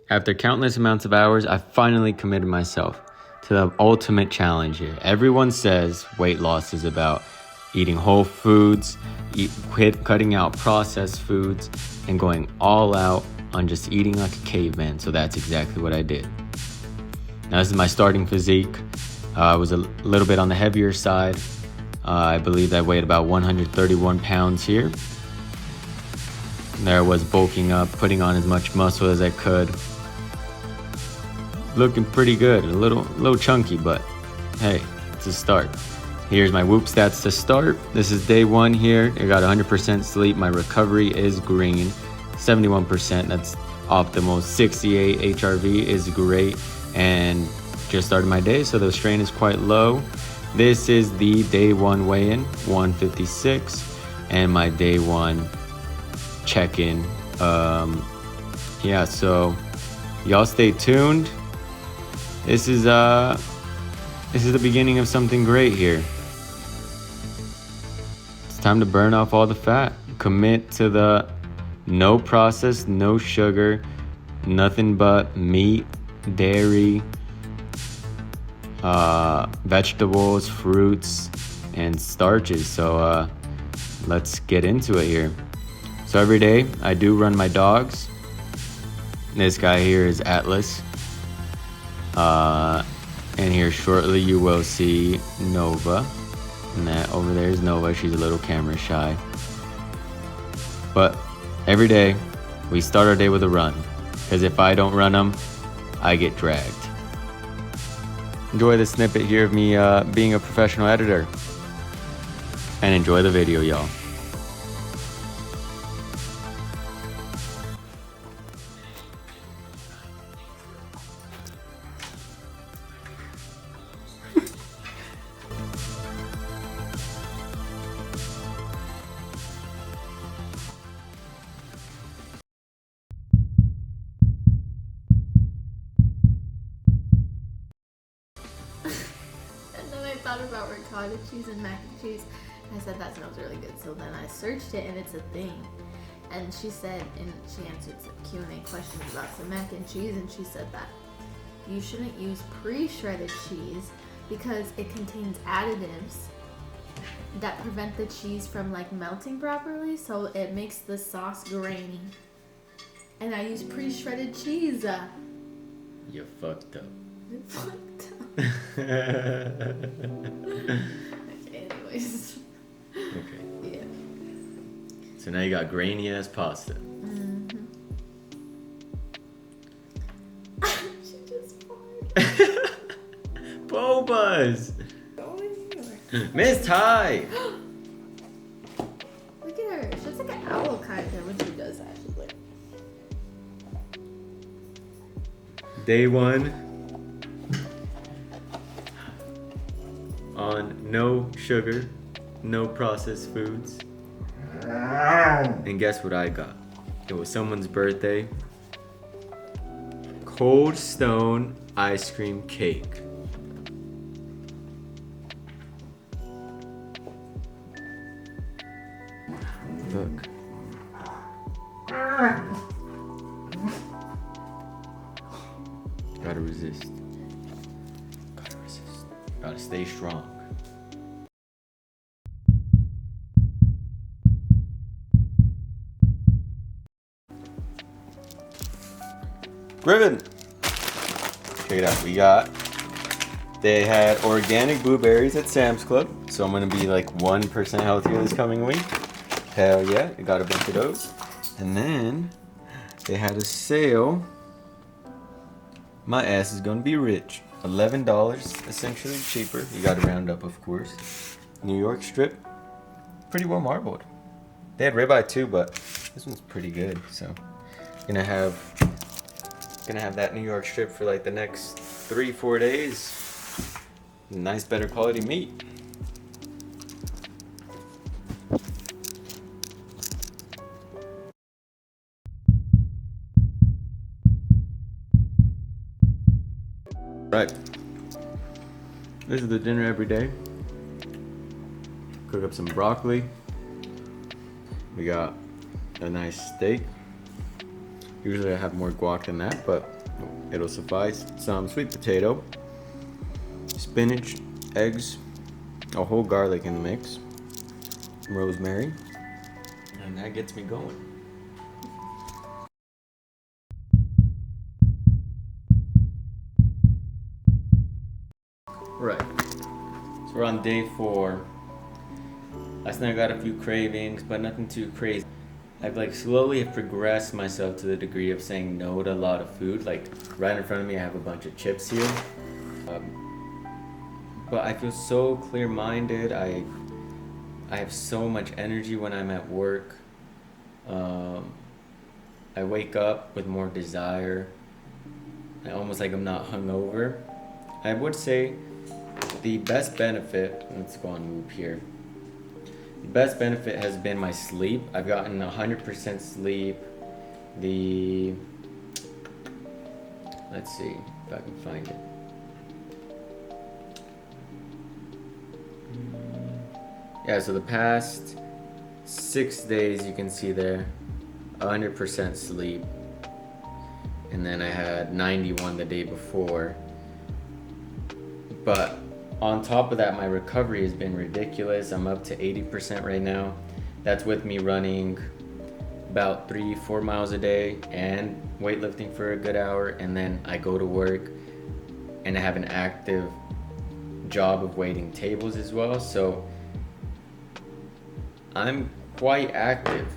After countless amounts of hours, I finally committed myself to the ultimate challenge here. Everyone says weight loss is about eating whole foods, cutting out processed foods, and going all out on just eating like a caveman. So that's exactly what I did. Now this is my starting physique. I was a little bit on the heavier side. I believe I weighed about 131 pounds here. There I was bulking up, putting on as much muscle as I could. Looking pretty good, a little chunky, but hey, it's a start. Here's my Whoop stats to start. This is day 1 here. I got 100% sleep. My recovery is green, 71%. That's optimal. 68 HRV is great, and just started my day, so the strain is quite low. This is the day 1 weigh-in, 156, and my day 1 check-in. Yeah, so y'all stay tuned. This is the beginning of something great here. It's time to burn off all the fat. Commit to the no processed, no sugar, nothing but meat, dairy, vegetables, fruits, and starches. So let's get into it here. So every day I do run my dogs. This guy here is Atlas. And here shortly you will see Nova. And that over there is Nova. She's a little camera shy. But every day we start our day with a run. Because if I don't run them, I get dragged. Enjoy this snippet here of me being a professional editor. And enjoy the video, y'all. And then I thought about ricotta cheese and mac and cheese. I said that smells really good. So then I searched it and it's a thing. And she said, and she answered some Q&A questions about some mac and cheese, and she said that you shouldn't use pre-shredded cheese because it contains additives that prevent the cheese from like melting properly, so it makes the sauce grainy. And I use pre-shredded cheese. You fucked up. Fucked up. Okay, anyways. Okay. Yeah. So now you got grainy ass pasta. Mm-hmm. She just farted. Bobas! Go in here. Miss Ty! Look at her. She looks like an owl kind of when she does that. She's like... Day 1 on no sugar, no processed foods. And guess what I got? It was someone's birthday. Cold Stone ice cream cake. Look. Gotta resist. Gotta resist. Gotta stay strong. Griffin! Check it out. They had organic blueberries at Sam's Club. So I'm gonna be like 1% healthier this coming week. Hell yeah, I got a bunch of those. And then they had a sale. My ass is gonna be rich. $11, essentially cheaper. You gotta round up, of course. New York strip, pretty well marbled. They had ribeye too, but this one's pretty good. So, gonna have that New York strip for like the next 3-4 days. Nice, better quality meat. Right. This is the dinner every day. Cook up some broccoli. We got a nice steak. We Usually I have more guac than that, but it'll suffice. Some sweet potato, spinach, eggs, a whole garlic in the mix, rosemary, and that gets me going. Right, so we're on day 4. Last night I got a few cravings, but nothing too crazy. I've like slowly have progressed myself to the degree of saying no to a lot of food. Like right in front of me I have a bunch of chips here. But I feel so clear-minded. I have so much energy when I'm at work. I wake up with more desire. Almost like I'm not hungover. I would say the best benefit, let's go on Whoop here. The best benefit has been my sleep. I've gotten 100% sleep. Let's see if I can find it. Yeah, so the past 6 days you can see there, 100% sleep. And then I had 91 the day before. But on top of that, my recovery has been ridiculous. I'm up to 80% right now. That's with me running about 3-4 miles a day and weightlifting for a good hour. And then I go to work and I have an active job of waiting tables as well. So I'm quite active,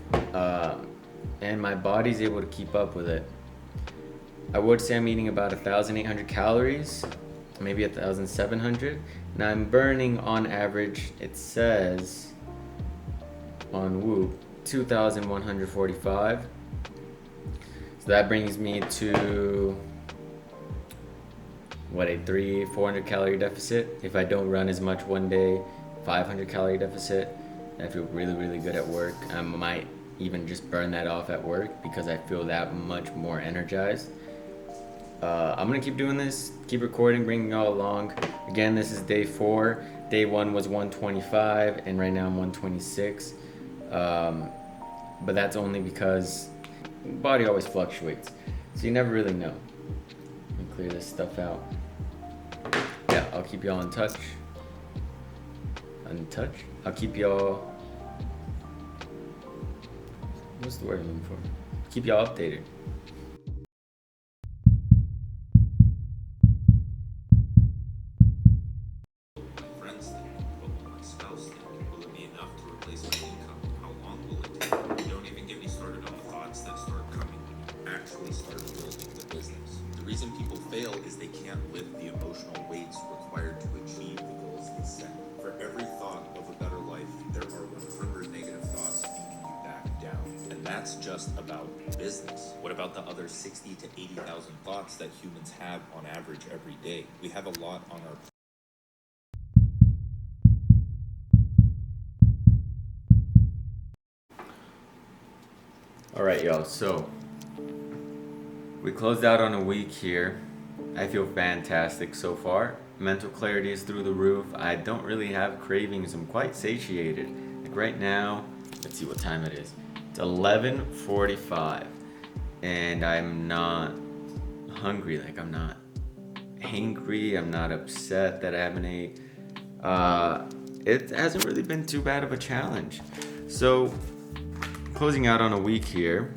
and my body's able to keep up with it. I would say I'm eating about 1,800 calories, maybe 1,700, and I'm burning on average, it says on Whoop, 2,145. So that brings me to what, a 400 calorie deficit. If I don't run as much one day, 500 calorie deficit. I feel really, really good at work. I might even just burn that off at work because I feel that much more energized. I'm gonna keep doing this, keep recording, bringing y'all along. Again, this is day 4. Day 1 was 125, and right now I'm 126. But that's only because the body always fluctuates, so you never really know. Let me clear this stuff out. Yeah, I'll keep y'all in touch. I'll keep y'all. What's the word I'm looking for? Keep y'all updated. Friends think, what will my spouse think? Will it be enough to replace my income? How long will it take? Don't even get me started on the thoughts that start coming when you actually start building the business. The reason people fail is they can't lift the emotional weights required to achieve the goals they set. For every thought of a better life, there are 100 negative thoughts feeding you back down. And that's just about business. What about the other 60 to 80,000 thoughts that humans have on average every day? We have a lot on our All right, y'all, so we closed out on a week here. I feel fantastic so far. Mental clarity is through the roof. I don't really have cravings. I'm quite satiated. Like right now, let's see what time it is. It's 11:45, and I'm not hungry. Like I'm not hangry. I'm not upset that I haven't ate. It hasn't really been too bad of a challenge. So closing out on a week here,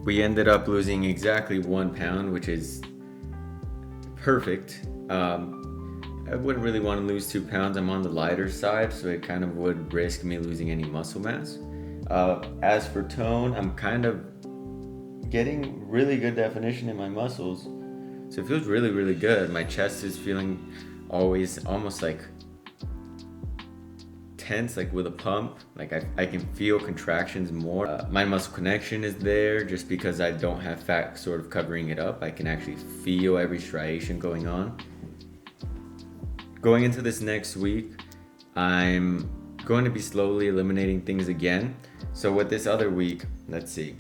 we ended up losing exactly 1 pound, which is perfect. I wouldn't really want to lose 2 pounds. I'm on the lighter side, so it kind of would risk me losing any muscle mass. As for tone, I'm kind of getting really good definition in my muscles, so it feels really, really good. My chest is feeling always almost like tense, like with a pump. Like I can feel contractions more. My muscle connection is there just because I don't have fat sort of covering it up. I can actually feel every striation going on. Going into this next week, I'm going to be slowly eliminating things again. So with this other week, let's see.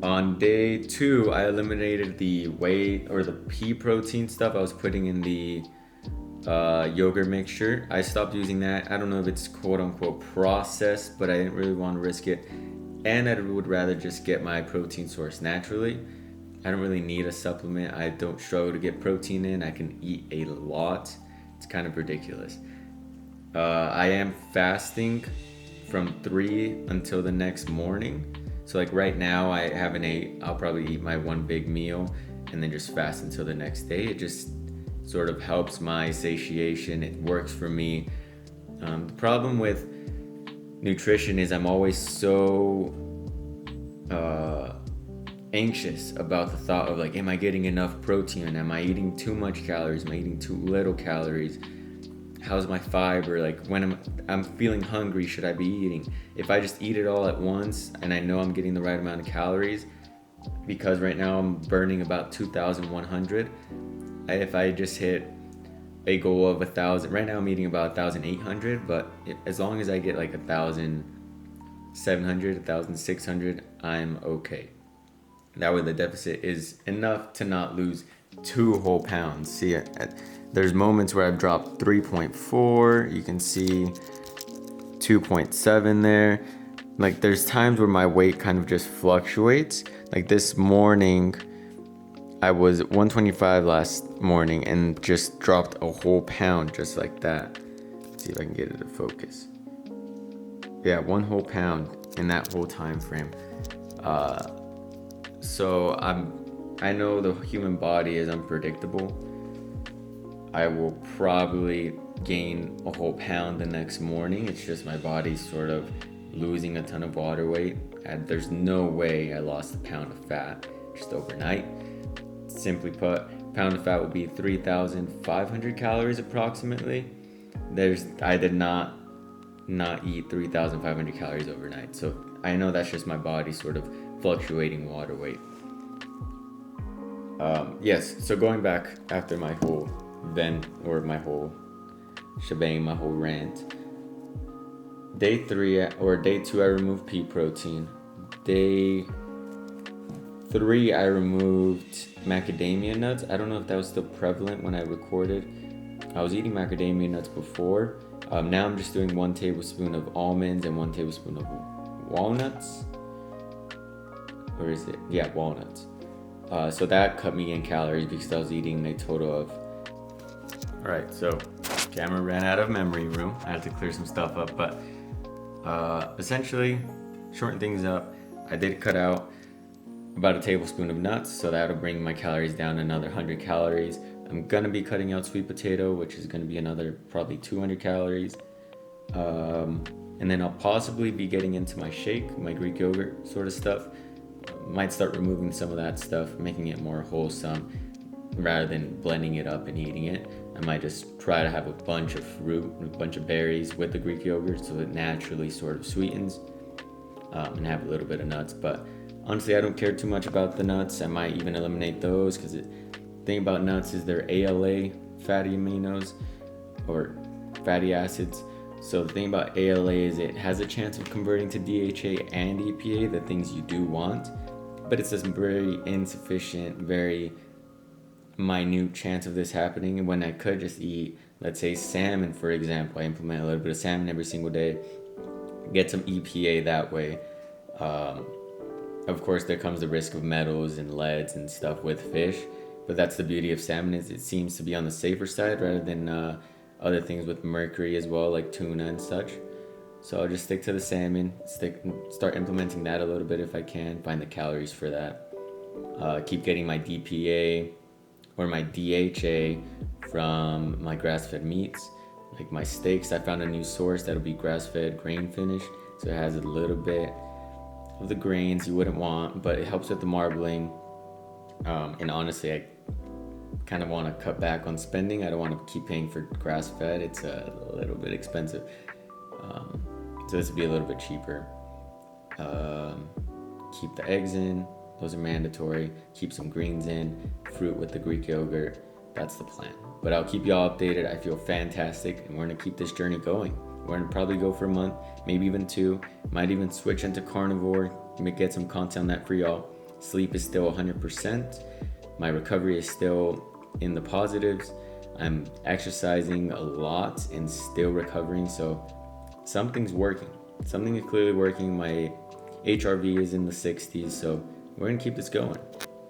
On day 2, I eliminated the whey or the pea protein stuff I was putting in the yogurt mixture. I stopped using that. I don't know if it's quote unquote processed, but I didn't really want to risk it and I would rather just get my protein source naturally. I don't really need a supplement. I don't struggle to get protein in. I can eat a lot. It's kind of ridiculous. I am fasting from 3 until the next morning. So like right now I haven't ate. I'll probably eat my one big meal and then just fast until the next day. It just sort of helps my satiation. It works for me. The problem with nutrition is I'm always so anxious about the thought of like, am I getting enough protein? Am I eating too much calories? Am I eating too little calories? How's my fiber? Like when I'm feeling hungry, should I be eating? If I just eat it all at once and I know I'm getting the right amount of calories, because right now I'm burning about 2,100. If I just hit a goal of 1,000, right now I'm eating about 1,800, but as long as I get like 1,700, 1,600, I'm okay. That way the deficit is enough to not lose 2 whole pounds. See, there's moments where I've dropped 3.4. You can see 2.7 there. Like there's times where my weight kind of just fluctuates. Like this morning, I was 125 last morning and just dropped a whole pound just like that. Let's see if I can get it to focus. Yeah, 1 whole pound in that whole time frame. So I know the human body is unpredictable. I will probably gain a whole pound the next morning. It's just my body's sort of losing a ton of water weight. And there's no way I lost a pound of fat just overnight. Simply put, a pound of fat would be 3,500 calories approximately. I did not eat 3,500 calories overnight. So I know that's just my body sort of fluctuating water weight. Yes, so going back after my whole my whole shebang, my whole rant. Day 2 I removed pea protein. Day 3 I removed macadamia nuts. I don't know if that was still prevalent when I recorded. I was eating macadamia nuts before. Now I'm just doing 1 tablespoon of almonds and 1 tablespoon of walnuts. Or is it? Yeah, walnuts. So that cut me in calories because I was eating a total of... Alright, so camera ran out of memory room. I had to clear some stuff up, but essentially, shorten things up, I did cut out about a tablespoon of nuts, so that'll bring my calories down another 100 calories. I'm gonna be cutting out sweet potato, which is gonna be another probably 200 calories. And then I'll possibly be getting into my shake, my Greek yogurt sort of stuff. Might start removing some of that stuff, making it more wholesome rather than blending it up and eating it. I might just try to have a bunch of fruit, a bunch of berries with the Greek yogurt so it naturally sort of sweetens, and have a little bit of nuts. But honestly, I don't care too much about the nuts. I might even eliminate those because the thing about nuts is they're ALA fatty aminos or fatty acids. So the thing about ALA is it has a chance of converting to DHA and EPA, the things you do want, but it's this very insufficient, very minute chance of this happening. And when I could just eat, let's say salmon, for example, I implement a little bit of salmon every single day, get some EPA that way. Of course, there comes the risk of metals and leads and stuff with fish, but that's the beauty of salmon, is it seems to be on the safer side rather than other things with mercury as well, like tuna and such. So I'll just stick to the salmon, start implementing that a little bit if I can, find the calories for that. Keep getting my DPA or my DHA from my grass-fed meats. Like my steaks, I found a new source that'll be grass-fed, grain finished, so it has a little bit of the grains you wouldn't want, but it helps with the marbling. And honestly, I kind of want to cut back on spending. I don't want to keep paying for grass-fed. It's a little bit expensive. So this would be a little bit cheaper. Keep the eggs in. Those are mandatory. Keep some greens in. Fruit with the Greek yogurt. That's the plan. But I'll keep y'all updated. I feel fantastic, and we're going to keep this journey going. We're going to probably go for a month, maybe even 2. Might even switch into carnivore. Get some content on that for y'all. Sleep is still 100%. My recovery is still in the positives. I'm exercising a lot and still recovering, so something's working. Something is clearly working. My HRV is in the 60s, so we're gonna keep this going.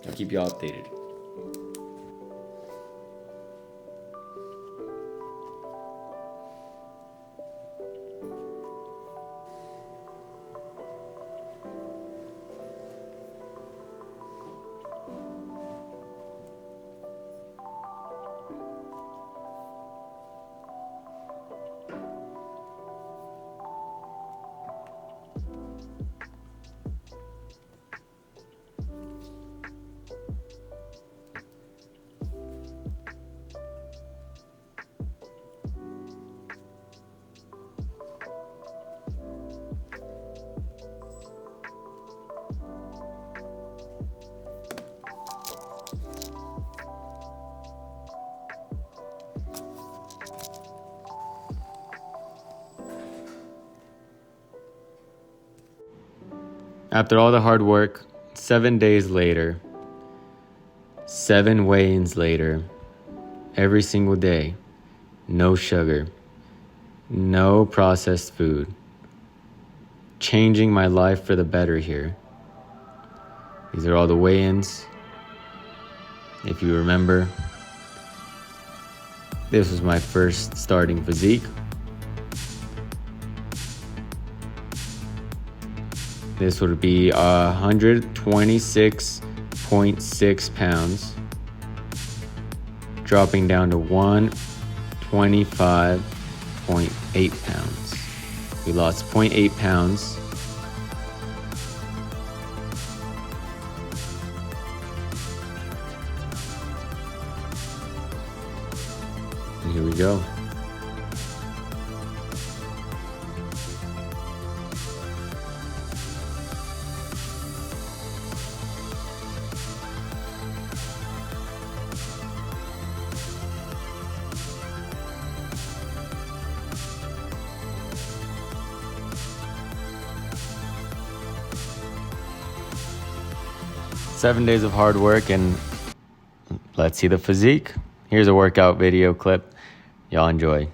I'll keep you all updated. After all the hard work, 7 days later, 7 weigh-ins later, every single day, no sugar, no processed food, changing my life for the better here. These are all the weigh-ins. If you remember, this was my first starting physique. This would be 126.6 pounds, dropping down to 125.8 pounds. We lost 0.8 pounds. And here we go. Seven days of hard work, and let's see the physique. Here's a workout video clip. Y'all enjoy.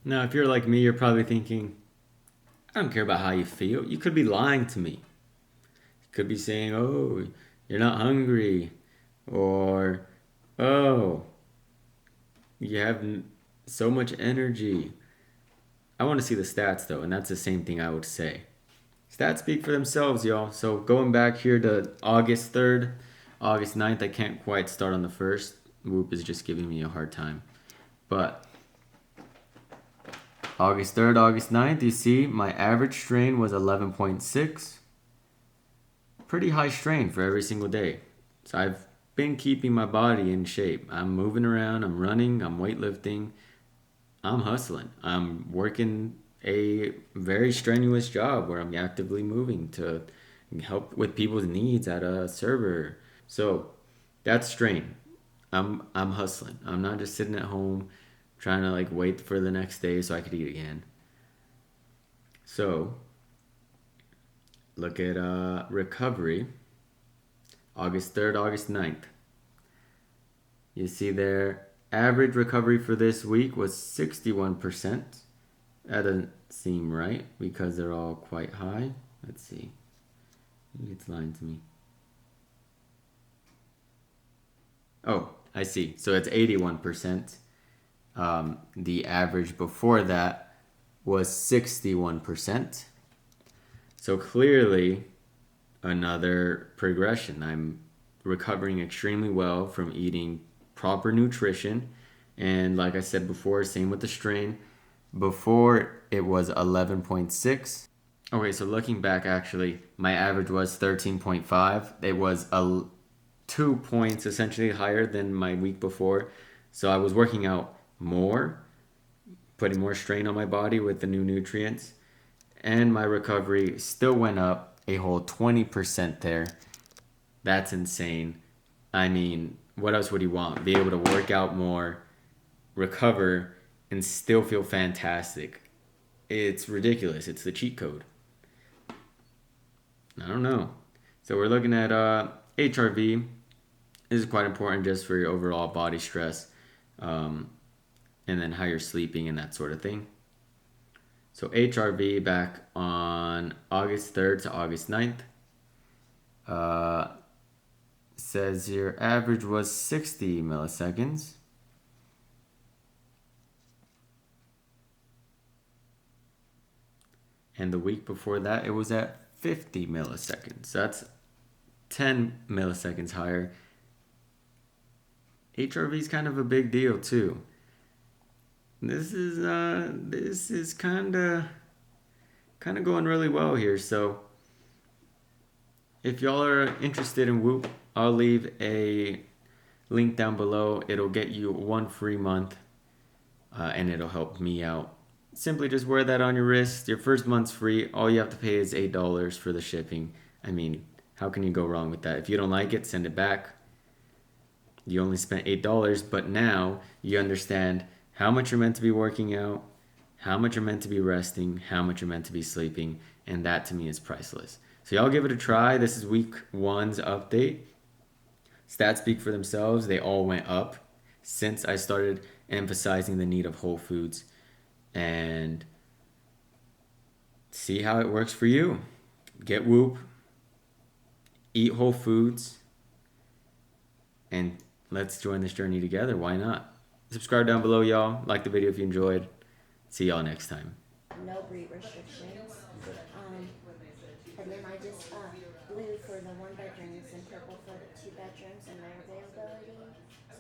Now, if you're like me, you're probably thinking, I don't care about how you feel. You could be lying to me. You could be saying, oh, you're not hungry. Or, oh, you have so much energy. I want to see the stats, though, and that's the same thing I would say. Stats speak for themselves, y'all. So going back here to August 3rd, August 9th, I can't quite start on the 1st. Whoop is just giving me a hard time. But August 3rd, August 9th, you see my average strain was 11.6. Pretty high strain for every single day. So I've been keeping my body in shape. I'm moving around, I'm running, I'm weightlifting, I'm hustling. I'm working a very strenuous job where I'm actively moving to help with people's needs at a server. So that's strain. I'm hustling. I'm not just sitting at home trying to like wait for the next day so I could eat again. So look at recovery. August 3rd, August 9th. You see their average recovery for this week was 61%. That doesn't seem right because they're all quite high. Let's see. Maybe it's lying to me. Oh, I see. So it's 81%. The average before that was 61%. So clearly, another progression. I'm recovering extremely well from eating proper nutrition. And like I said before, same with the strain. Before it was 11.6. Okay, so looking back, actually, my average was 13.5. It was 2 points essentially higher than my week before. So I was working out more, putting more strain on my body with the new nutrients. And my recovery still went up a whole 20% there. That's insane. I mean, what else would you want? Be able to work out more, recover, and still feel fantastic. It's ridiculous. It's the cheat code. I don't know. So we're looking at HRV. This is quite important just for your overall body stress, and then how you're sleeping and that sort of thing. So HRV back on August 3rd to August 9th. Says your average was 60 milliseconds. And the week before that, it was at 50 milliseconds. That's 10 milliseconds higher. HRV is kind of a big deal too. This is kind of going really well here. So if y'all are interested in Whoop, I'll leave a link down below. It'll get you 1 free month, and it'll help me out. Simply just wear that on your wrist. Your first month's free. All you have to pay is $8 for the shipping. I mean, how can you go wrong with that? If you don't like it, send it back. You only spent $8, but now you understand how much you're meant to be working out, how much you're meant to be resting, how much you're meant to be sleeping, and that to me is priceless. So y'all give it a try. This is week 1's update. Stats speak for themselves. They all went up since I started emphasizing the need of whole foods. And see how it works for you. Get Whoop, eat whole foods, and let's join this journey together. Why not? Subscribe down below, y'all. Like the video if you enjoyed. See y'all next time. No breed restrictions. And then I just blue for the 1 bedrooms and purple for the 2 bedrooms and their availability.